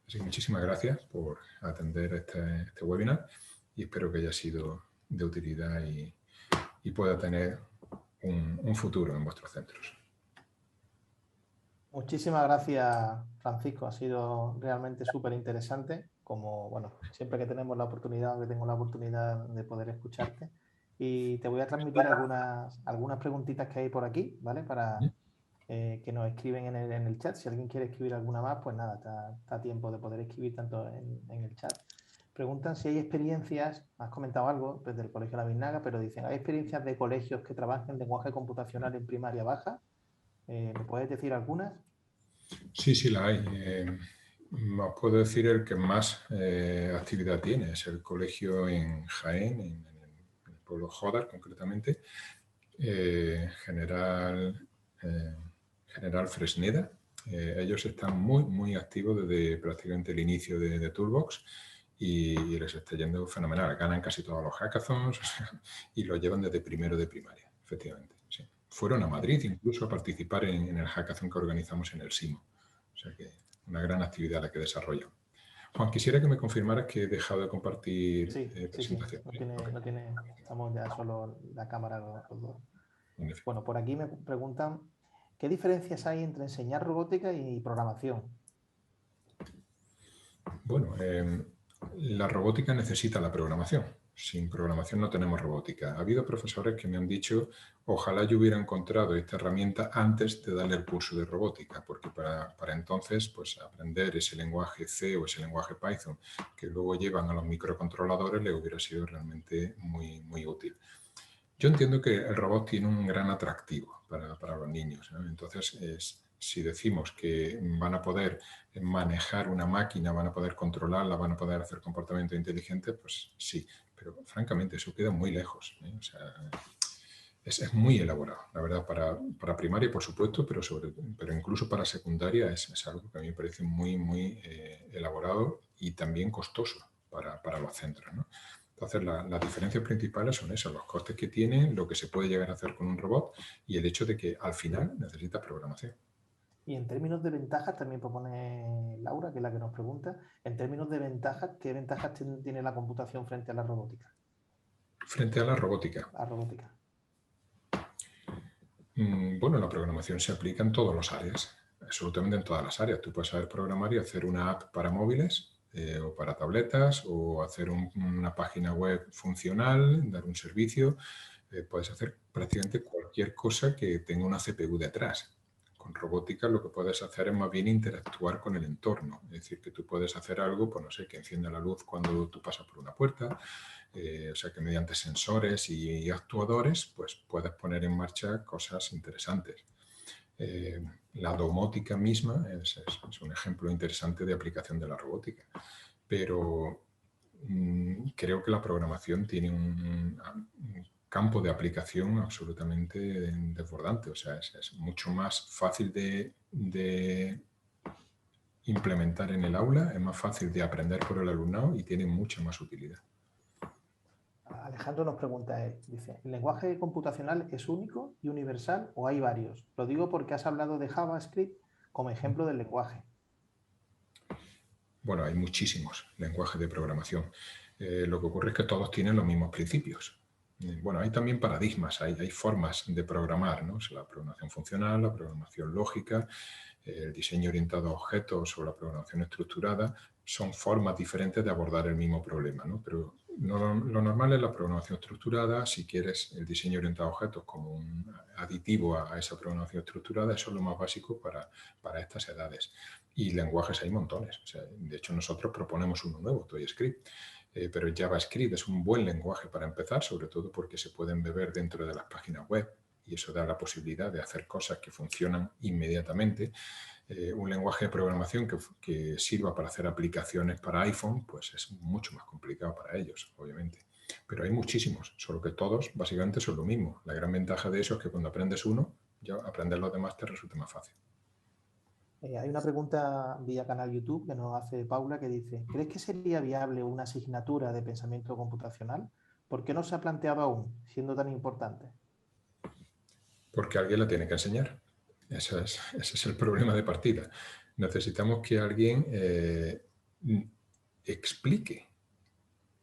Así que muchísimas gracias por atender este webinar y espero que haya sido de utilidad y pueda tener un futuro en vuestros centros. Muchísimas gracias, Francisco. Ha sido realmente súper interesante. Como, bueno, siempre que tenemos la oportunidad, que tengo la oportunidad de poder escucharte. Y te voy a transmitir algunas preguntitas que hay por aquí, ¿vale? Para que nos escriben en el chat. Si alguien quiere escribir alguna más, pues nada, está a tiempo de poder escribir tanto en el chat. Preguntan si hay experiencias, has comentado algo desde el Colegio La Biznaga, pero dicen, ¿hay experiencias de colegios que trabajan en lenguaje computacional en primaria baja? ¿Me puedes decir algunas? Sí, sí la hay. Os puedo decir el que más actividad tiene. Es el colegio en Jaén, en el pueblo Jódar concretamente. General Fresneda. Ellos están muy, muy activos desde prácticamente el inicio de Toolbox y les está yendo fenomenal. Ganan casi todos los hackathons y lo llevan desde primero de primaria, efectivamente. Sí. Fueron a Madrid incluso a participar en el hackathon que organizamos en el SIMO. O sea que una gran actividad la que desarrollan. Juan, quisiera que me confirmaras que he dejado de compartir presentación. Sí. No tiene, estamos ya solo la cámara los dos. Bueno, por aquí me preguntan, ¿qué diferencias hay entre enseñar robótica y programación? Bueno, la robótica necesita la programación. Sin programación no tenemos robótica. Ha habido profesores que me han dicho, ojalá yo hubiera encontrado esta herramienta antes de darle el curso de robótica, porque para entonces pues, aprender ese lenguaje C o ese lenguaje Python que luego llevan a los microcontroladores le hubiera sido realmente muy, muy útil. Yo entiendo que el robot tiene un gran atractivo para los niños, ¿no? Entonces, si decimos que van a poder manejar una máquina, van a poder controlarla, van a poder hacer comportamiento inteligente, pues sí, pero francamente eso queda muy lejos, ¿eh? O sea, es muy elaborado, la verdad, para primaria, por supuesto, pero incluso para secundaria es algo que a mí me parece muy elaborado y también costoso para los centros, ¿no? Entonces, las diferencias principales son esas, los costes que tiene, lo que se puede llegar a hacer con un robot y el hecho de que al final necesita programación. Y en términos de ventajas, también propone Laura, que es la que nos pregunta, en términos de ventajas, ¿qué ventajas tiene la computación frente a la robótica? Frente a la robótica. La robótica. Bueno, la programación se aplica en todas las áreas, absolutamente en todas las áreas. Tú puedes saber programar y hacer una app para móviles o para tabletas o hacer una página web funcional, dar un servicio. Puedes hacer prácticamente cualquier cosa que tenga una CPU detrás. Con robótica lo que puedes hacer es más bien interactuar con el entorno. Es decir, que tú puedes hacer algo, pues no sé, que encienda la luz cuando tú pasas por una puerta. O sea que mediante sensores y actuadores pues puedes poner en marcha cosas interesantes. La domótica misma es un ejemplo interesante de aplicación de la robótica, pero creo que la programación tiene un campo de aplicación absolutamente desbordante. O sea, es mucho más fácil de implementar en el aula, es más fácil de aprender por el alumnado y tiene mucha más utilidad. Alejandro nos pregunta, dice, ¿el lenguaje computacional es único y universal o hay varios? Lo digo porque has hablado de JavaScript como ejemplo del lenguaje. Bueno, hay muchísimos lenguajes de programación. Lo que ocurre es que todos tienen los mismos principios. Bueno, hay también paradigmas, hay formas de programar, ¿no? La programación funcional, la programación lógica, el diseño orientado a objetos o la programación estructurada son formas diferentes de abordar el mismo problema, ¿no? Pero lo normal es la programación estructurada. Si quieres el diseño orientado a objetos como un aditivo a esa programación estructurada, eso es lo más básico para estas edades. Y lenguajes hay montones. O sea, de hecho, nosotros proponemos uno nuevo, ToyScript. Pero JavaScript es un buen lenguaje para empezar, sobre todo porque se pueden beber dentro de las páginas web y eso da la posibilidad de hacer cosas que funcionan inmediatamente. Un lenguaje de programación que sirva para hacer aplicaciones para iPhone, pues es mucho más complicado para ellos, obviamente. Pero hay muchísimos, solo que todos básicamente son lo mismo. La gran ventaja de eso es que cuando aprendes uno, ya aprender los demás te resulta más fácil. Hay una pregunta vía canal YouTube que nos hace Paula que dice, ¿crees que sería viable una asignatura de pensamiento computacional? ¿Por qué no se ha planteado aún, siendo tan importante? Porque alguien la tiene que enseñar. Ese es el problema de partida. Necesitamos que alguien explique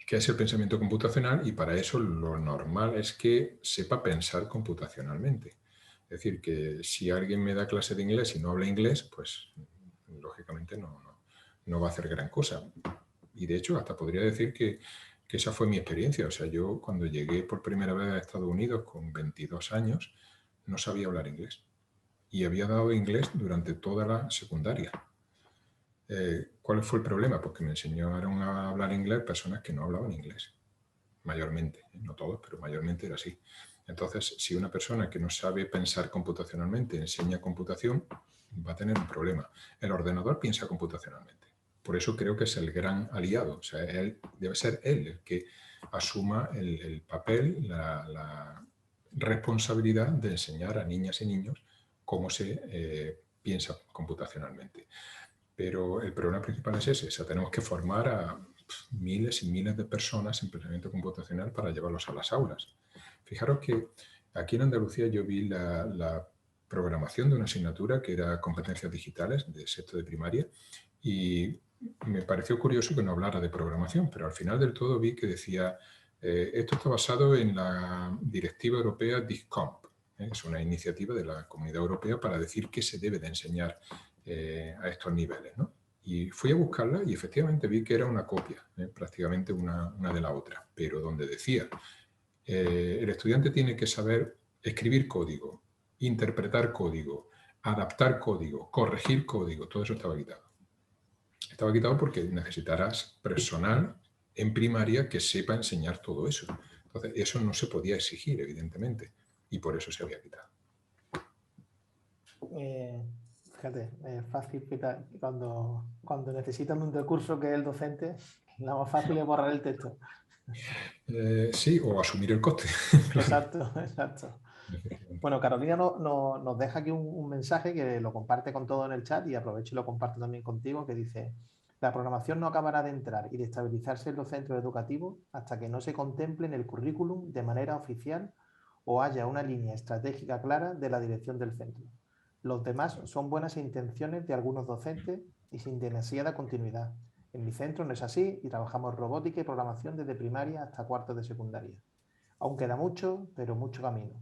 qué es el pensamiento computacional y para eso lo normal es que sepa pensar computacionalmente. Es decir, que si alguien me da clase de inglés y no habla inglés, pues lógicamente no va a hacer gran cosa. Y de hecho hasta podría decir que esa fue mi experiencia. O sea, yo cuando llegué por primera vez a Estados Unidos con 22 años, no sabía hablar inglés y había dado inglés durante toda la secundaria. ¿Cuál fue el problema? Pues que me enseñaron a hablar inglés personas que no hablaban inglés, mayormente, no todos, pero mayormente era así. Entonces, si una persona que no sabe pensar computacionalmente enseña computación, va a tener un problema. El ordenador piensa computacionalmente. Por eso creo que es el gran aliado. O sea, debe ser él el que asuma el papel, la responsabilidad de enseñar a niñas y niños cómo se piensa computacionalmente. Pero el problema principal es ese. O sea, tenemos que formar a miles y miles de personas en pensamiento computacional para llevarlos a las aulas. Fijaros que aquí en Andalucía yo vi la programación de una asignatura que era competencias digitales de sexto de primaria y me pareció curioso que no hablara de programación, pero al final del todo vi que decía esto está basado en la Directiva Europea DISCOMP. Es una iniciativa de la Comunidad Europea para decir qué se debe de enseñar a estos niveles, ¿no? Y fui a buscarla y efectivamente vi que era una copia, prácticamente una de la otra, pero donde decía el estudiante tiene que saber escribir código, interpretar código, adaptar código, corregir código, todo eso estaba quitado. Estaba quitado porque necesitarás personal en primaria que sepa enseñar todo eso. Entonces, eso no se podía exigir, evidentemente, y por eso se había quitado. Fíjate, es fácil cuando necesitan un recurso que es el docente, lo más fácil es borrar el texto. Sí, o asumir el coste. Exacto, exacto. Bueno, Carolina nos deja aquí un mensaje que lo comparte con todo en el chat y aprovecho y lo comparto también contigo, que dice: la programación no acabará de entrar y de estabilizarse en los centros educativos hasta que no se contemple en el currículum de manera oficial o haya una línea estratégica clara de la dirección del centro. Los demás son buenas intenciones de algunos docentes y sin demasiada continuidad. En mi centro no es así y trabajamos robótica y programación desde primaria hasta cuarto de secundaria. Aún queda mucho, pero mucho camino.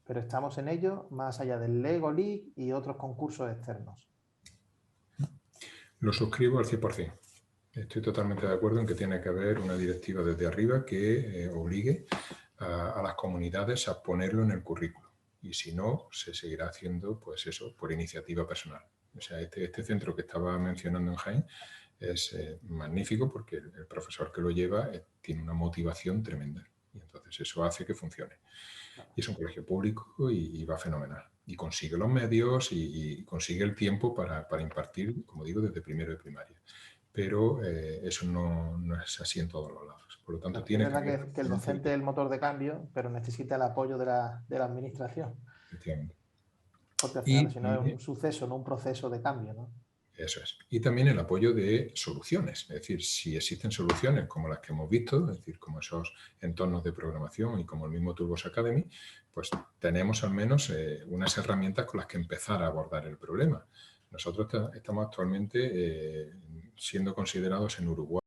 Pero estamos en ello más allá del Lego League y otros concursos externos. Lo suscribo al 100%. Estoy totalmente de acuerdo en que tiene que haber una directiva desde arriba que obligue a las comunidades a ponerlo en el currículo. Y si no, se seguirá haciendo, pues eso, por iniciativa personal. O sea, este centro que estaba mencionando en Jaén es magnífico porque el profesor que lo lleva tiene una motivación tremenda. Y entonces eso hace que funcione. Y es un colegio público y va fenomenal. Y consigue los medios y consigue el tiempo para impartir, como digo, desde primero de primaria. Pero eso no es así en todos los lados. Por lo tanto, Claro, tiene es verdad que el docente es el motor de cambio, pero necesita el apoyo de la administración. Efectivamente. Porque al final, si no, es un suceso, no un proceso de cambio, ¿no? Eso es. Y también el apoyo de soluciones. Es decir, si existen soluciones como las que hemos visto, es decir, como esos entornos de programación y como el mismo Turbos Academy, pues tenemos al menos unas herramientas con las que empezar a abordar el problema. Nosotros estamos actualmente siendo considerados en Uruguay